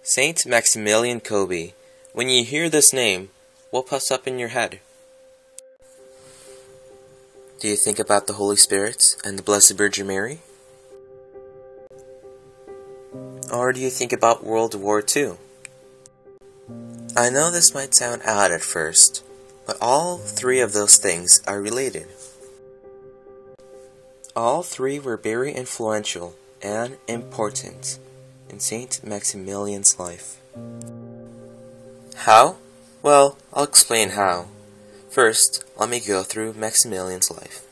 Saint Maximilian Kolbe. When you hear this name, what pops up in your head? Do you think about the Holy Spirit and the Blessed Virgin Mary? Or do you think about World War II? I know this might sound odd at first, but all three of those things are related. All three were very influential and important in Saint Maximilian's life. How? Well, I'll explain how. First, let me go through Maximilian's life.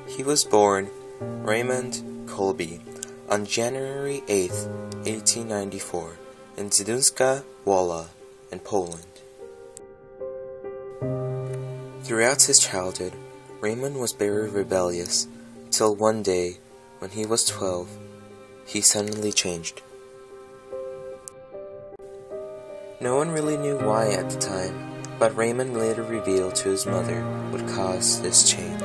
He was born Raymond Kolbe on January 8, 1894, in Zduńska Wola in Poland. Throughout his childhood, Raymond was very rebellious, till one day, when he was 12, he suddenly changed. No one really knew why at the time, but Raymond later revealed to his mother what caused this change.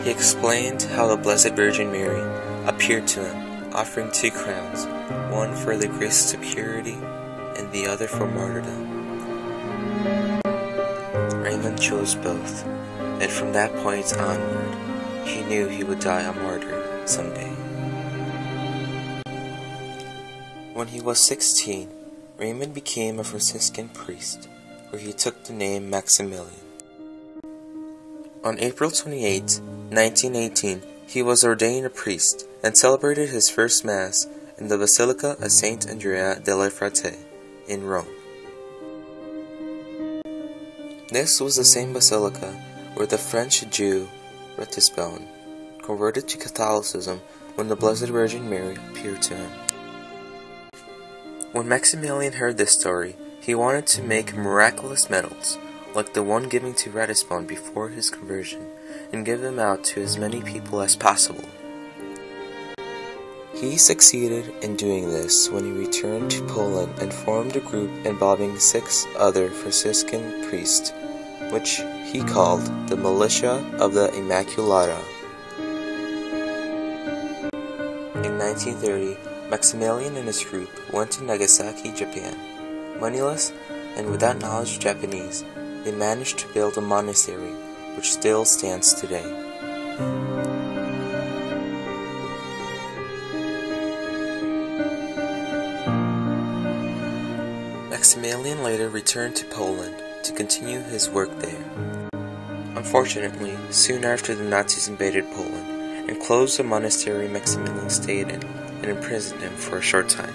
He explained how the Blessed Virgin Mary appeared to him, offering 2 crowns, one for the grace of purity and the other for martyrdom. Raymond chose both, and from that point onward, he knew he would die a martyr someday. When he was 16, Raymond became a Franciscan priest, where he took the name Maximilian. On April 28, 1918, he was ordained a priest and celebrated his first Mass in the Basilica of Saint Andrea delle Frate in Rome. This was the same basilica where the French Jew Ratisbonne converted to Catholicism when the Blessed Virgin Mary appeared to him. When Maximilian heard this story, he wanted to make miraculous medals, like the one given to Ratisbonne before his conversion, and give them out to as many people as possible. He succeeded in doing this when he returned to Poland and formed a group involving 6 other Franciscan priests, which he called the Militia of the Immaculata. In 1930, Maximilian and his group went to Nagasaki, Japan. Moneyless and without knowledge of Japanese, they managed to build a monastery, which still stands today. Maximilian later returned to Poland to continue his work there. Unfortunately, soon after the Nazis invaded Poland and closed the monastery Maximilian stayed in and imprisoned him for a short time.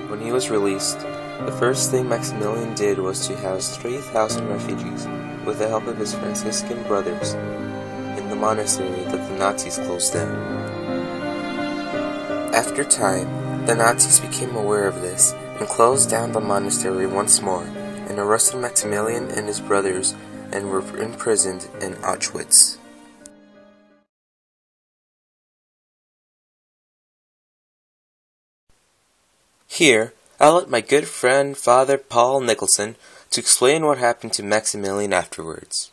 When he was released, the first thing Maximilian did was to house 3,000 refugees with the help of his Franciscan brothers in the monastery that the Nazis closed down. After time, the Nazis became aware of this and closed down the monastery once more and arrested Maximilian and his brothers and were imprisoned in Auschwitz. Here, I'll let my good friend Father Paul Nicholson to explain what happened to Maximilian afterwards.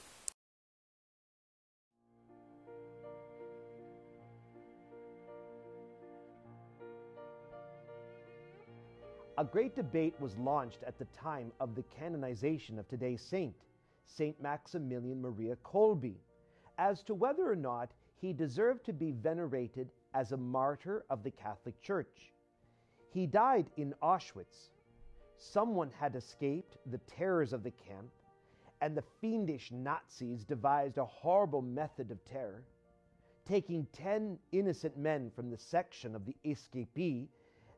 A great debate was launched at the time of the canonization of today's saint, Saint Maximilian Maria Kolbe, as to whether or not he deserved to be venerated as a martyr of the Catholic Church. He died in Auschwitz. Someone had escaped the terrors of the camp, and the fiendish Nazis devised a horrible method of terror. Taking 10 innocent men from the section of the escapee,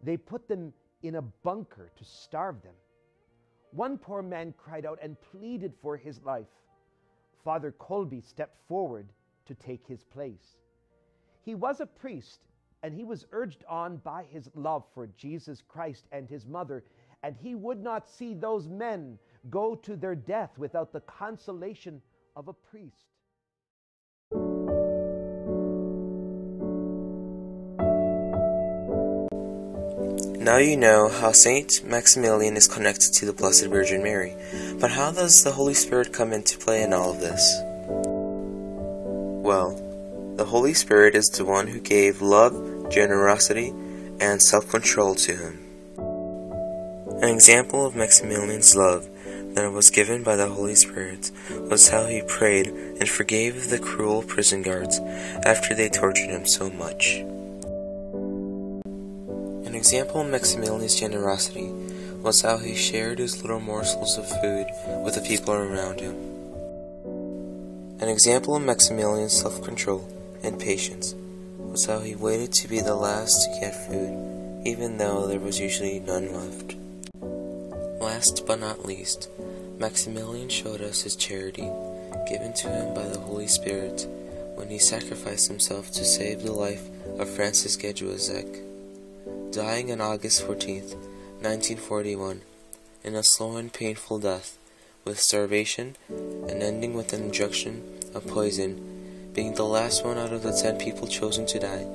they put them in a bunker to starve them. One poor man cried out and pleaded for his life. Father Kolbe stepped forward to take his place. He was a priest, and he was urged on by his love for Jesus Christ and his mother, and he would not see those men go to their death without the consolation of a priest. Now you know how Saint Maximilian is connected to the Blessed Virgin Mary, but how does the Holy Spirit come into play in all of this? Well, The Holy Spirit is the one who gave love, generosity, and self-control to him. An example of Maximilian's love that was given by the Holy Spirit was how he prayed and forgave the cruel prison guards after they tortured him so much. An example of Maximilian's generosity was how he shared his little morsels of food with the people around him. An example of Maximilian's self-control and patience was how he waited to be the last to get food, even though there was usually none left. Last but not least, Maximilian showed us his charity, given to him by the Holy Spirit, when he sacrificed himself to save the life of Francis Gedgewazek, dying on August 14th, 1941, in a slow and painful death, with starvation and ending with an injection of poison, being the last one out of the 10 people chosen to die,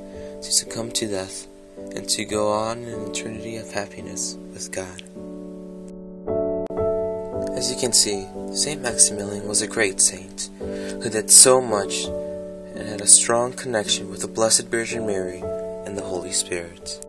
to succumb to death, and to go on in an eternity of happiness with God. As you can see, Saint Maximilian was a great saint, who did so much and had a strong connection with the Blessed Virgin Mary and the Holy Spirit.